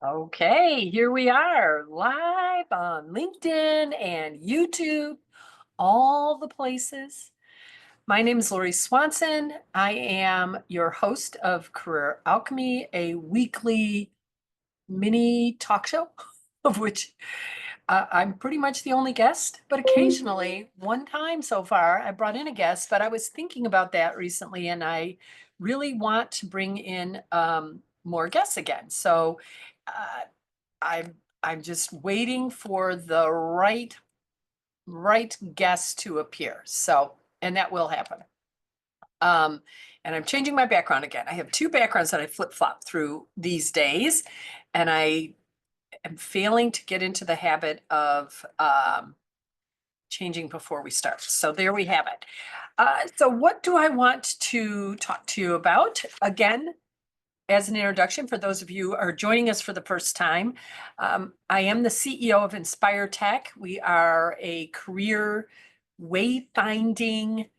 Okay, here we are live on LinkedIn and YouTube, all the places. My name is Lori Swanson. I am your host of Career Alchemy, a weekly mini talk show of which I'm pretty much the only guest, but occasionally, one time so far, I brought in a guest, but I was thinking about that recently and I really want to bring in more guests again. So uh, I'm I'm just waiting for the right guest to appear. So, and that will happen. Um, and I'm changing my background again. I have two backgrounds that I flip-flop through these days, and I am failing to get into the habit of changing before we start. So there we have it. So what do I want to talk to you about? Again, as an introduction, for those of you who are joining us for the first time, I am the CEO of Inspire Tech. We are a career wayfinding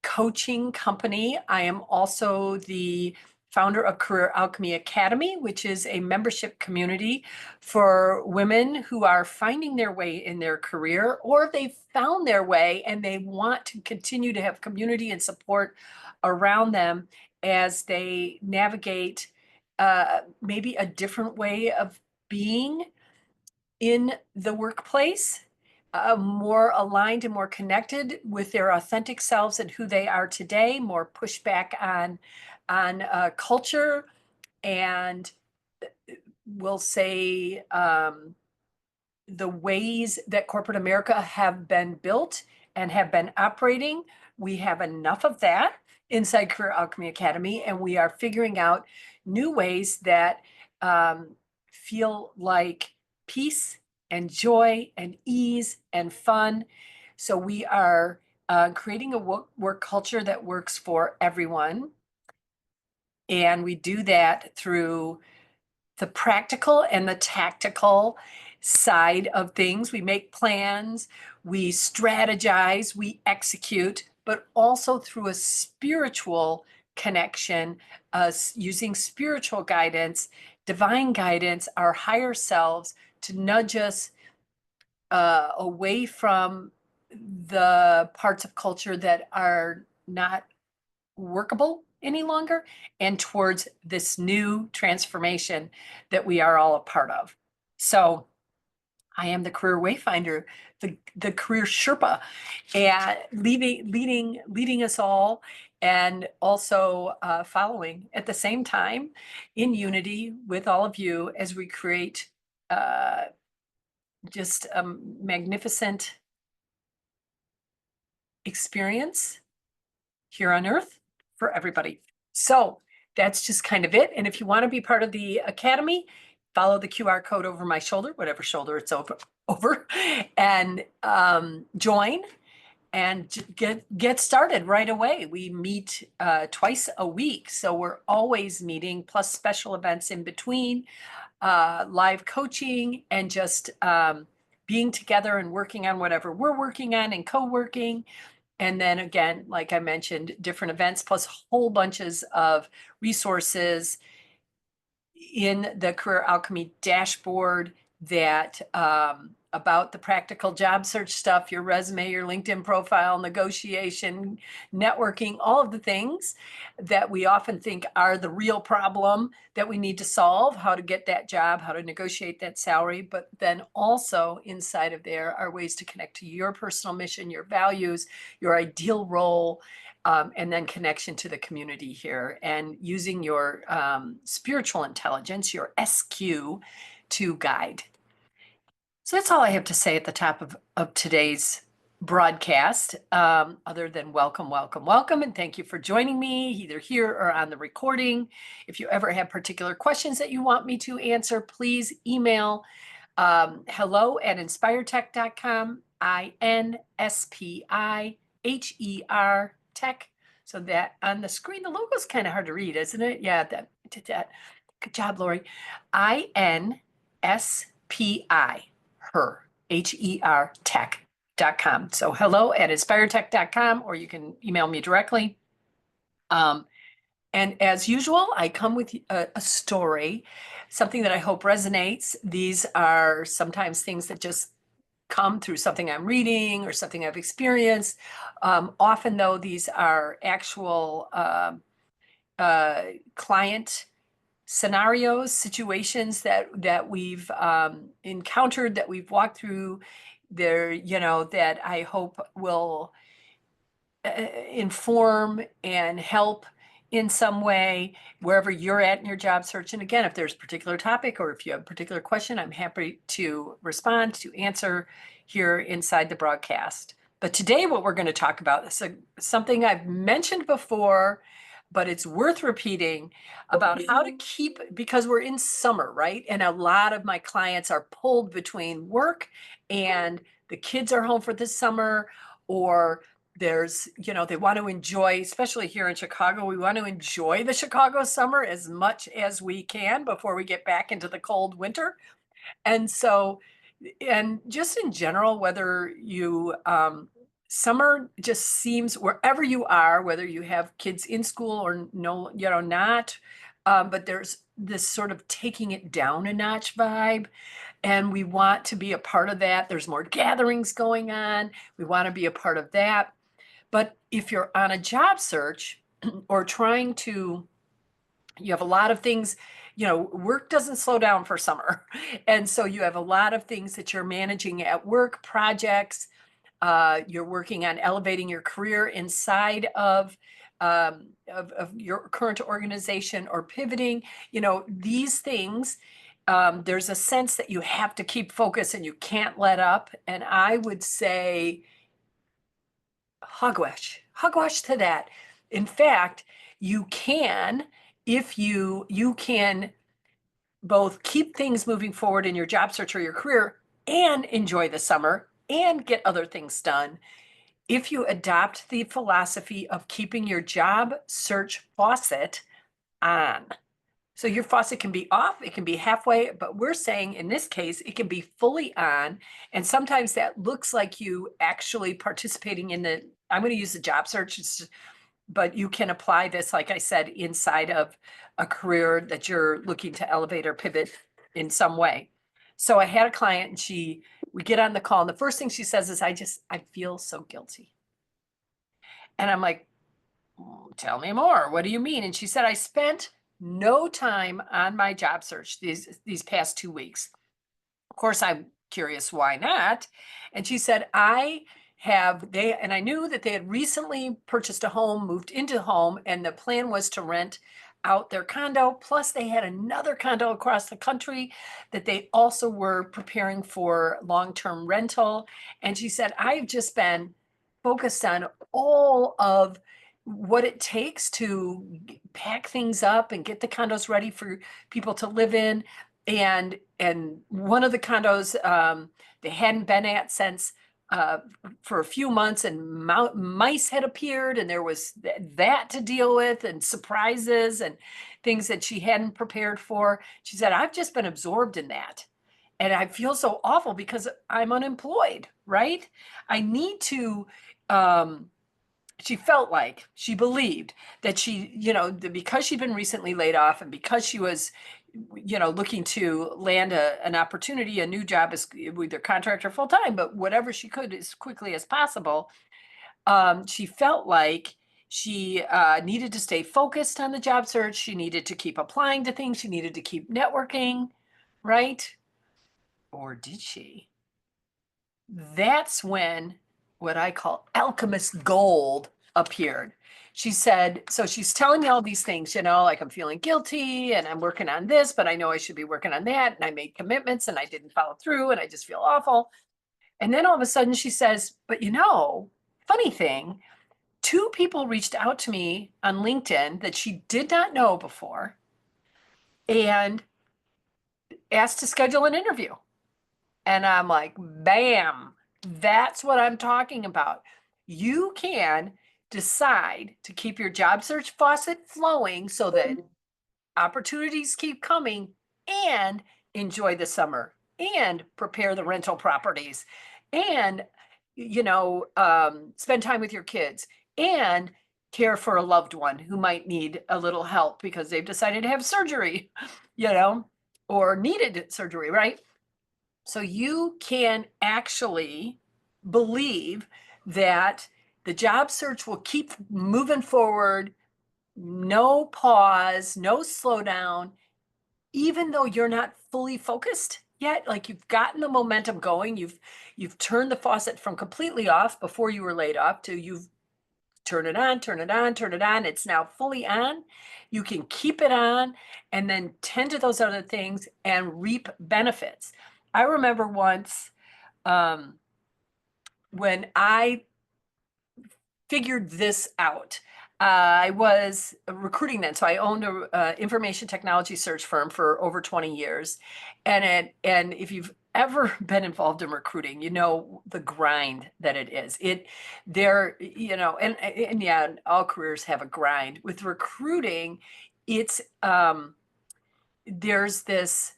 coaching company. I am also the founder of Career Alchemy Academy, which is a membership community for women who are finding their way in their career, or they've found their way and they want to continue to have community and support around them as they navigate maybe a different way of being in the workplace, more aligned and more connected with their authentic selves and who they are today, more pushback on culture and we'll say the ways that corporate America have been built and have been operating. We have enough of that inside Career Alchemy Academy, and we are figuring out new ways that feel like peace and joy and ease and fun. So we are creating a work culture that works for everyone. And we do that through the practical and the tactical side of things. We make plans, we strategize, we execute, but also through a spiritual connection, using spiritual guidance, divine guidance, our higher selves to nudge us away from the parts of culture that are not workable any longer and towards this new transformation that we are all a part of. So I am the career wayfinder, the career Sherpa, and leading us all, and also following at the same time in unity with all of you as we create uh, just a magnificent experience here on Earth for everybody. So that's just kind of it. And if you want to be part of the Academy, follow the QR code over my shoulder, whatever shoulder it's over and join and get started right away. We meet twice a week, so we're always meeting, plus special events in between, live coaching, and just being together and working on whatever we're working on and co-working. And then again, like I mentioned, different events plus whole bunches of resources in the Career Alchemy dashboard that about the practical job search stuff, your resume, your LinkedIn profile, negotiation, networking, all of the things that we often think are the real problem that we need to solve, how to get that job, how to negotiate that salary. But then also inside of there are ways to connect to your personal mission, your values, your ideal role, and then connection to the community here, and using your spiritual intelligence, your SQ, to guide. So that's all I have to say at the top of today's broadcast, other than welcome, welcome, welcome, and thank you for joining me either here or on the recording. If you ever have particular questions that you want me to answer, please email hello@inspiretech.com, INSPIHER tech. So that on the screen, the logo's kind of hard to read, isn't it? Yeah, that did that. Good job, Lori. INSPI her, HER tech.com. So hello@inspiretech.com, or you can email me directly. And as usual, I come with a story, something that I hope resonates. These are sometimes things that just come through something I'm reading or something I've experienced. Often, though, these are actual client scenarios, situations that we've encountered, that we've walked through there, that I hope will inform and help in some way wherever you're at in your job search. And again, if there's a particular topic or if you have a particular question, I'm happy to respond, to answer here inside the broadcast. But today, what we're going to talk about is something I've mentioned before, but it's worth repeating, about how to keep, because we're in summer, right? And a lot of my clients are pulled between work and the kids are home for the summer, or there's, they want to enjoy, especially here in Chicago, we want to enjoy the Chicago summer as much as we can before we get back into the cold winter. And so, and just in general, whether you, summer just seems, wherever you are, whether you have kids in school or no, not, but there's this sort of taking it down a notch vibe. And we want to be a part of that. There's more gatherings going on. We want to be a part of that. But if you're on a job search or trying to, you have a lot of things, work doesn't slow down for summer. And so you have a lot of things that you're managing at work, projects, you're working on elevating your career inside of your current organization or pivoting, these things. There's a sense that you have to keep focus and you can't let up. And I would say, hogwash to that. In fact, you can, if you can both keep things moving forward in your job search or your career and enjoy the summer and get other things done, if you adopt the philosophy of keeping your job search faucet on. So your faucet can be off, it can be halfway, but we're saying in this case, it can be fully on. And sometimes that looks like you actually participating in I'm going to use the job search, but you can apply this, like I said, inside of a career that you're looking to elevate or pivot in some way. So I had a client and we get on the call and the first thing she says is, I feel so guilty. And I'm like, tell me more. What do you mean? And she said, I spent no time on my job search these past 2 weeks. Of course, I'm curious why not. And she said, and I knew that they had recently purchased a home, moved into a home, and the plan was to rent out their condo. Plus, they had another condo across the country that they also were preparing for long-term rental. And she said, I've just been focused on all of what it takes to pack things up and get the condos ready for people to live in. And one of the condos they hadn't been at since for a few months, and mice had appeared, and there was that to deal with, and surprises and things that she hadn't prepared for. She said, I've just been absorbed in that. And I feel so awful because I'm unemployed, right? I need to, she felt like, she believed that because she'd been recently laid off and because she was, looking to land an opportunity, a new job as either contract or full-time, but whatever she could as quickly as possible, she felt like she needed to stay focused on the job search. She needed to keep applying to things. She needed to keep networking, right? Or did she? That's when what I call alchemist gold appeared. She said, so she's telling me all these things, like I'm feeling guilty and I'm working on this, but I know I should be working on that. And I made commitments and I didn't follow through and I just feel awful. And then all of a sudden she says, but funny thing, 2 people reached out to me on LinkedIn that she did not know before and asked to schedule an interview. And I'm like, bam, that's what I'm talking about. You can decide to keep your job search faucet flowing so that opportunities keep coming and enjoy the summer and prepare the rental properties and, spend time with your kids and care for a loved one who might need a little help because they've decided to have surgery, you know, or needed surgery, right? So you can actually believe that the job search will keep moving forward, no pause, no slowdown, even though you're not fully focused yet. Like you've gotten the momentum going, you've turned the faucet from completely off before you were laid off to you've turn it on, turn it on, turn it on. It's now fully on. You can keep it on and then tend to those other things and reap benefits. I remember once um, when I figured this out. I was recruiting then, so I owned a information technology search firm for over 20 years, and if you've ever been involved in recruiting, you know the grind that it is. And yeah, all careers have a grind. With recruiting, it's there's this.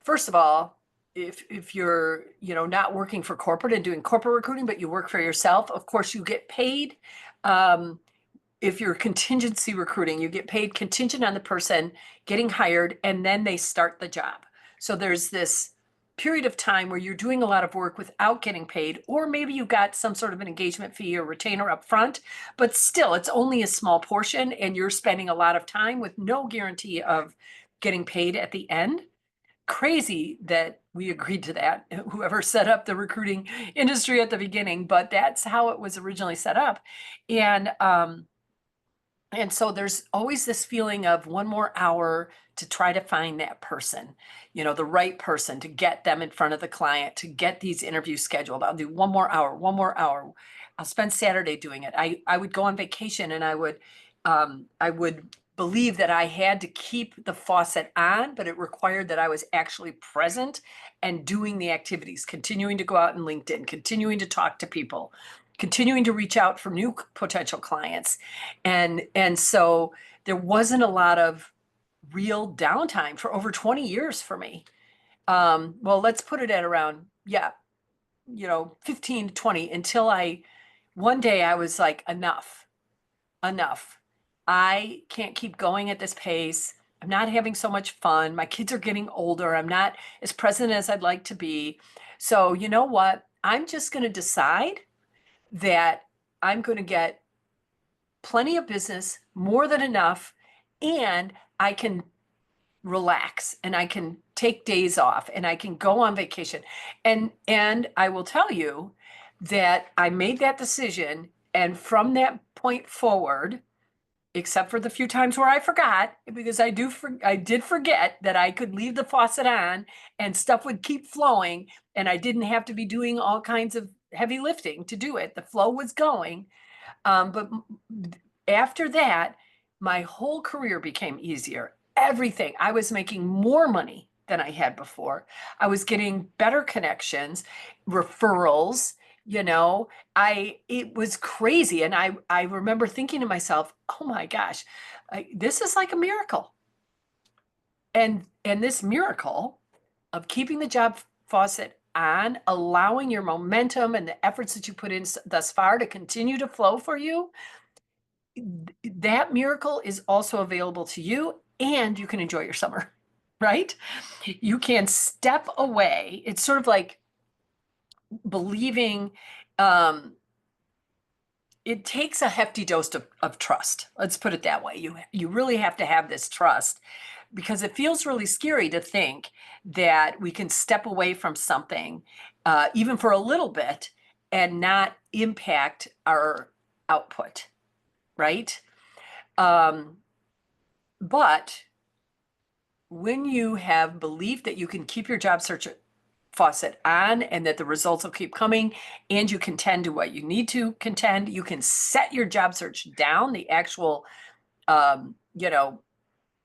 First of all, if you're, not working for corporate and doing corporate recruiting, but you work for yourself, of course you get paid. Um, if you're contingency recruiting, you get paid contingent on the person getting hired and then they start the job. So there's this period of time where you're doing a lot of work without getting paid, or maybe you got some sort of an engagement fee or retainer up front, but still it's only a small portion and you're spending a lot of time with no guarantee of getting paid at the end. Crazy that we agreed to that, whoever set up the recruiting industry at the beginning, but that's how it was originally set up. And so there's always this feeling of one more hour to try to find that person, the right person, to get them in front of the client, to get these interviews scheduled. I'll do one more hour, one more hour. I'll spend Saturday doing it. I would go on vacation and I would believe that I had to keep the faucet on, but it required that I was actually present and doing the activities, continuing to go out in LinkedIn, continuing to talk to people, continuing to reach out for new potential clients. And so there wasn't a lot of real downtime for over 20 years for me. Well, let's put it at around, 15 to 20 until one day I was like, enough. I can't keep going at this pace. I'm not having so much fun. My kids are getting older. I'm not as present as I'd like to be. So you know what? I'm just going to decide that I'm going to get plenty of business, more than enough, and I can relax and I can take days off and I can go on vacation. And I will tell you that I made that decision, and from that point forward, except for the few times where I forgot, because I did forget that I could leave the faucet on and stuff would keep flowing and I didn't have to be doing all kinds of heavy lifting to do it. The flow was going. But after that, my whole career became easier. Everything. I was making more money than I had before. I was getting better connections, referrals, it was crazy. And I remember thinking to myself, oh my gosh, this is like a miracle. And this miracle of keeping the job faucet on, allowing your momentum and the efforts that you put in thus far to continue to flow for you, that miracle is also available to you, and you can enjoy your summer, right? You can step away. It's sort of like believing, it takes a hefty dose of trust. Let's put it that way. You really have to have this trust, because it feels really scary to think that we can step away from something, even for a little bit, and not impact our output, right? But when you have belief that you can keep your job search faucet on and that the results will keep coming, and you can tend to what you need to contend, you can set your job search down, the actual,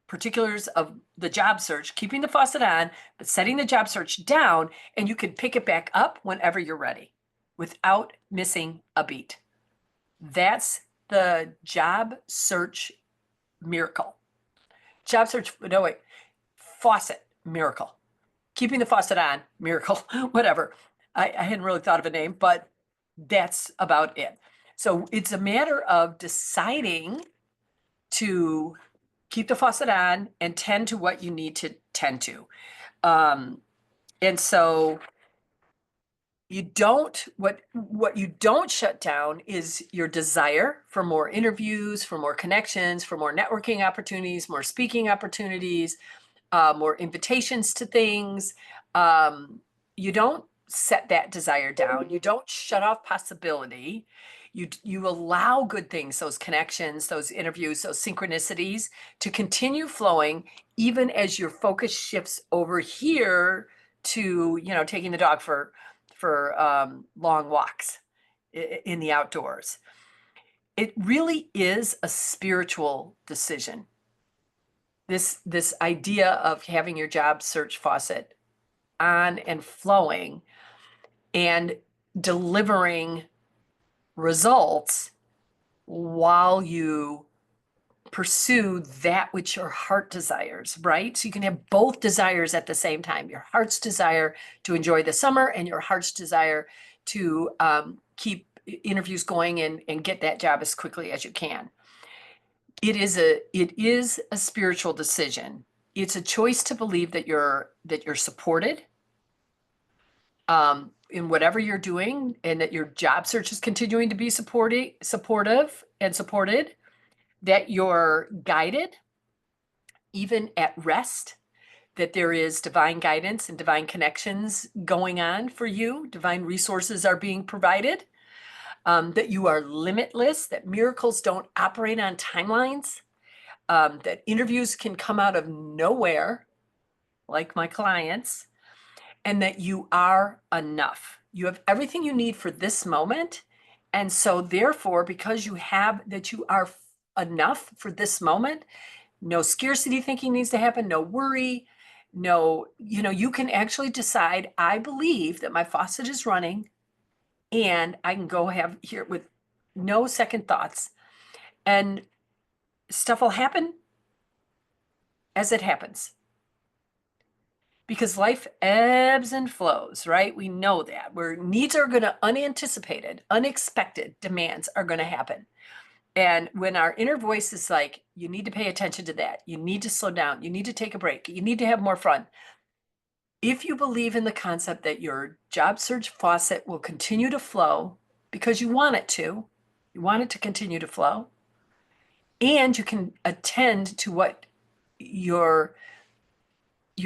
particulars of the job search, keeping the faucet on, but setting the job search down, and you can pick it back up whenever you're ready without missing a beat. That's the job search miracle. Faucet miracle. Keeping the faucet on miracle, whatever. I hadn't really thought of a name, but that's about it. So it's a matter of deciding to keep the faucet on and tend to what you need to tend to. And so what you don't shut down is your desire for more interviews, for more connections, for more networking opportunities, more speaking opportunities, more invitations to things. You don't set that desire down. You don't shut off possibility. You allow good things, those connections, those interviews, those synchronicities to continue flowing, even as your focus shifts over here to, taking the dog for long walks in the outdoors. It really is a spiritual decision. This idea of having your job search faucet on and flowing and delivering results while you pursue that which your heart desires, right? So you can have both desires at the same time, your heart's desire to enjoy the summer and your heart's desire to keep interviews going and get that job as quickly as you can. It is a spiritual decision. It's a choice to believe that you're supported in whatever you're doing, and that your job search is continuing to be supportive and supported, that you're guided even at rest, that there is divine guidance and divine connections going on for you, divine resources are being provided, that you are limitless, that miracles don't operate on timelines, that interviews can come out of nowhere, like my clients, and that you are enough. You have everything you need for this moment. And so therefore, because you are enough for this moment, no scarcity thinking needs to happen, no worry, no, you can actually decide, I believe that my faucet is running and I can go have here with no second thoughts. And stuff will happen as it happens. Because life ebbs and flows, right? We know that where needs are going to unanticipated, unexpected demands are going to happen. And when our inner voice is like, you need to pay attention to that. You need to slow down. You need to take a break. You need to have more fun. If you believe in the concept that your job search faucet will continue to flow because you want it to continue to flow, and you can attend to what you're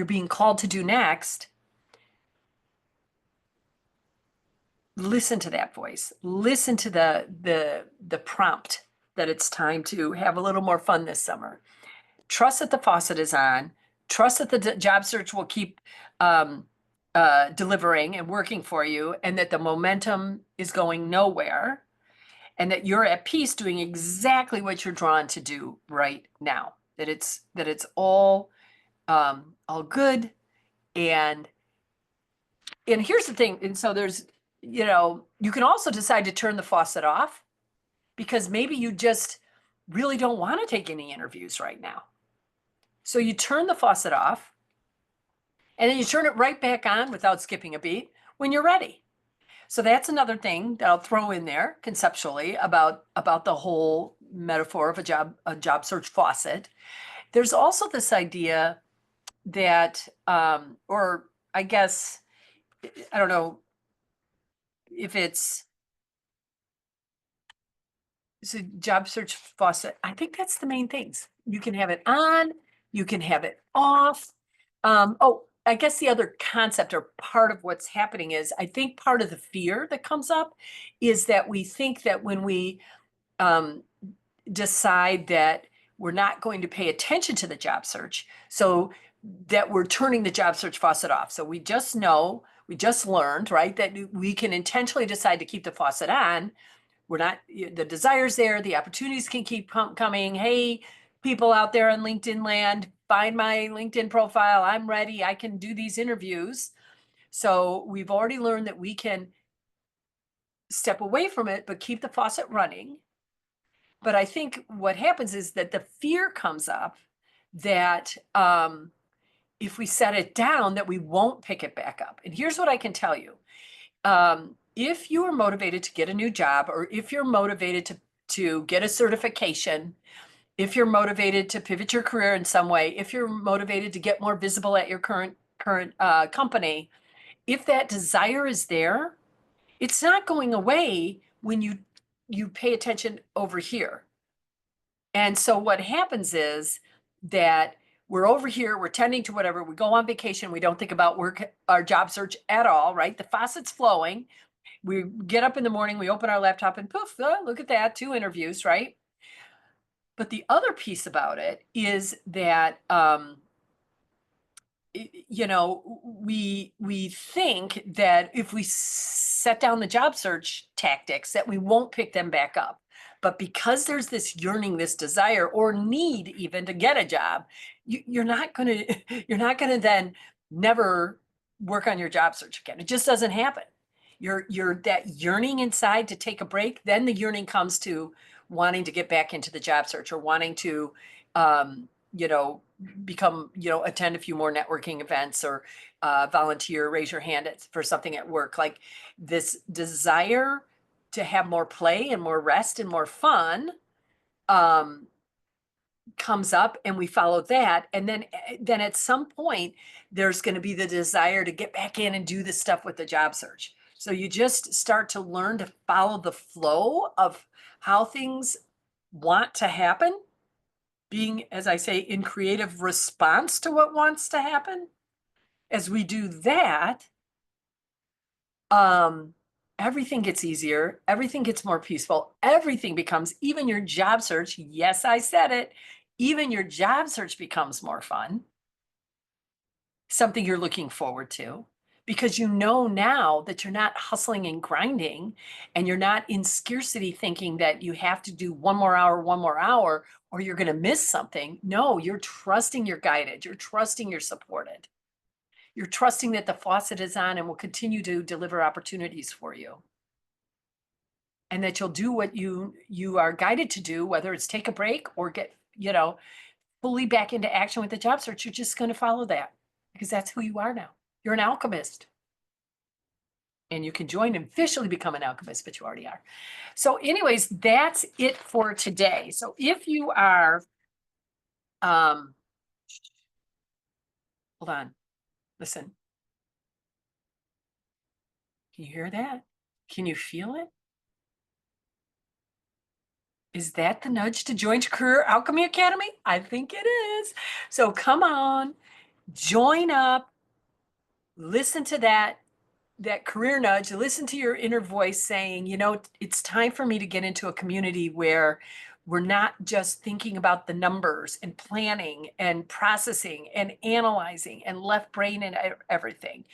being called to do next, listen to that voice. Listen to the prompt that it's time to have a little more fun this summer. Trust that the faucet is on. Trust that the job search will keep delivering and working for you, and that the momentum is going nowhere, and that you're at peace doing exactly what you're drawn to do right now. That it's all good. And here's the thing. And so there's, you can also decide to turn the faucet off because maybe you just really don't want to take any interviews right now. So you turn the faucet off and then you turn it right back on without skipping a beat when you're ready. So that's another thing that I'll throw in there conceptually about the whole metaphor of a job search faucet. There's also this idea that, or I guess, I don't know if it's a job search faucet. I think that's the main things. You can have it on, you can have it off. I guess the other concept or part of what's happening is, I think part of the fear that comes up is that we think that when we decide that we're not going to pay attention to the job search, so that we're turning the job search faucet off. So we just learned, right, that we can intentionally decide to keep the faucet on. We're not, the desire's there, the opportunities can keep coming. Hey, people out there on LinkedIn land, find my LinkedIn profile. I'm ready. I can do these interviews. So we've already learned that we can step away from it, but keep the faucet running. But I think what happens is that the fear comes up that if we set it down, that we won't pick it back up. And here's what I can tell you. if you are motivated to get a new job, or if you're motivated to get a certification, if you're motivated to pivot your career in some way, if you're motivated to get more visible at your current company, if that desire is there, it's not going away when you pay attention over here. And so what happens is that we're over here, we're tending to whatever, we go on vacation, we don't think about work, our job search at all, right? The faucet's flowing. We get up in the morning, we open our laptop and poof, look at that, 2 interviews, right? But the other piece about it is that you know, we think that if we set down the job search tactics that we won't pick them back up. But because there's this yearning, this desire or need even to get a job, you're not gonna you're not gonna then never work on your job search again. It just doesn't happen. You're that yearning inside to take a break, then the yearning comes to wanting to get back into the job search or wanting to you know, become, you know, attend a few more networking events or volunteer, raise your hand for something at work. Like this desire to have more play and more rest and more fun um, comes up, and we follow that. And then at some point, there's going to be the desire to get back in and do this stuff with the job search. So you just start to learn to follow the flow of how things want to happen, being, as I say, in creative response to what wants to happen. As we do that, um, everything gets easier, everything gets more peaceful, everything becomes, even your job search, yes, I said it, even your job search becomes more fun, something you're looking forward to, because you know now that you're not hustling and grinding, and you're not in scarcity thinking that you have to do one more hour, or you're going to miss something. No, you're trusting you're guided. You're trusting you're supported. You're trusting that the faucet is on and will continue to deliver opportunities for you. And that you'll do what you are guided to do, whether it's take a break or get, you know, fully back into action with the job search. You're just going to follow that because that's who you are now. You're an alchemist. And you can join and officially become an alchemist, but you already are. So anyways, that's it for today. So if you are, hold on, listen, can you hear that? Can you feel it? Is that the nudge to join Career Alchemy Academy? I think it is. So come on, join up, listen to that career nudge, listen to your inner voice saying, you know, it's time for me to get into a community where we're not just thinking about the numbers and planning and processing and analyzing and left brain and everything.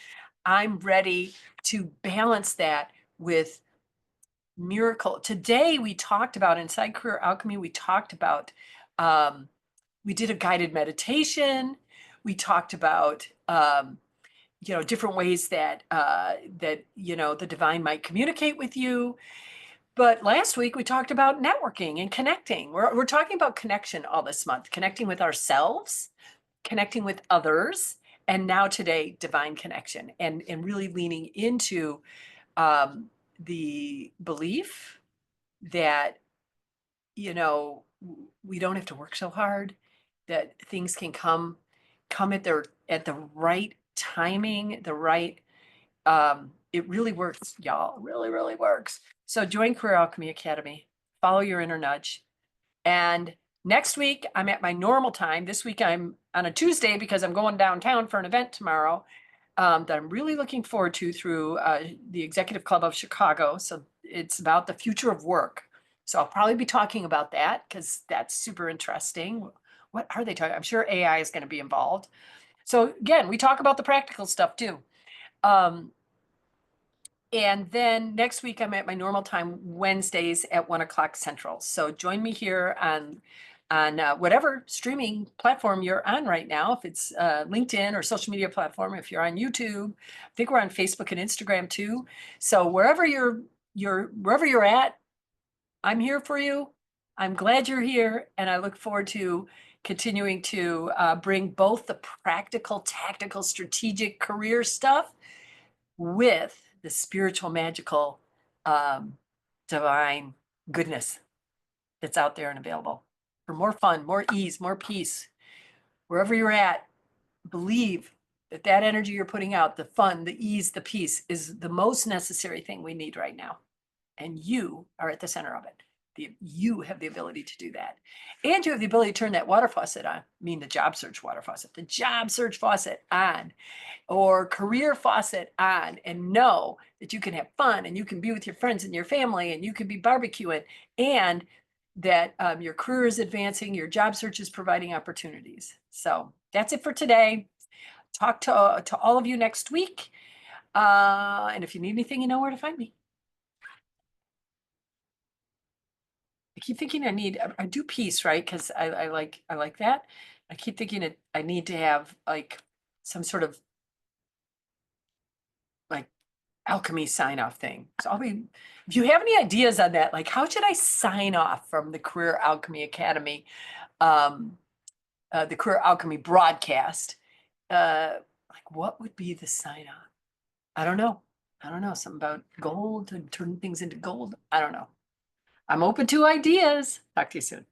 I'm ready to balance that with miracle. Today we talked about inside Career Alchemy, we talked about we did a guided meditation. We talked about you know, different ways that that, you know, the divine might communicate with you. But last week we talked about networking and connecting. We're talking about connection all this month, connecting with ourselves, connecting with others, and now today, divine connection, and really leaning into the belief that, you know, we don't have to work so hard, that things can come at the right timing, the right it really works, y'all. Really, really works. So join Career Alchemy Academy, follow your inner nudge. And next week I'm at my normal time. This week I'm on a Tuesday because I'm going downtown for an event tomorrow that I'm really looking forward to through the Executive Club of Chicago. So it's about the future of work. So I'll probably be talking about that because that's super interesting. What are they talking? I'm sure AI is going to be involved. So again, we talk about the practical stuff too. And then next week I'm at my normal time, Wednesdays at 1:00 Central. So join me here on whatever streaming platform you're on right now. If it's LinkedIn or social media platform, if you're on YouTube, I think we're on Facebook and Instagram too. So wherever you're at, I'm here for you. I'm glad you're here, and I look forward to continuing to bring both the practical, tactical, strategic career stuff with the spiritual, magical, um, divine goodness that's out there and available for more fun, more ease, more peace. Wherever you're at, believe that that energy you're putting out, the fun, the ease, the peace is the most necessary thing we need right now. And you are at the center of it. You have the ability to do that. And you have the ability to turn that water faucet on, I mean the job search water faucet, the job search faucet on, or career faucet on, and know that you can have fun and you can be with your friends and your family and you can be barbecuing, and that your career is advancing, your job search is providing opportunities. So that's it for today. Talk to all of you next week. And if you need anything, you know where to find me. I keep thinking I do peace, right? Because I like that. I keep thinking I need to have like some sort of like alchemy sign off thing. So if you have any ideas on that, like how should I sign off from the Career Alchemy Academy, um, the Career Alchemy broadcast? Like what would be the sign off? I don't know. I don't know. Something about gold, to turn things into gold. I don't know. I'm open to ideas. Talk to you soon.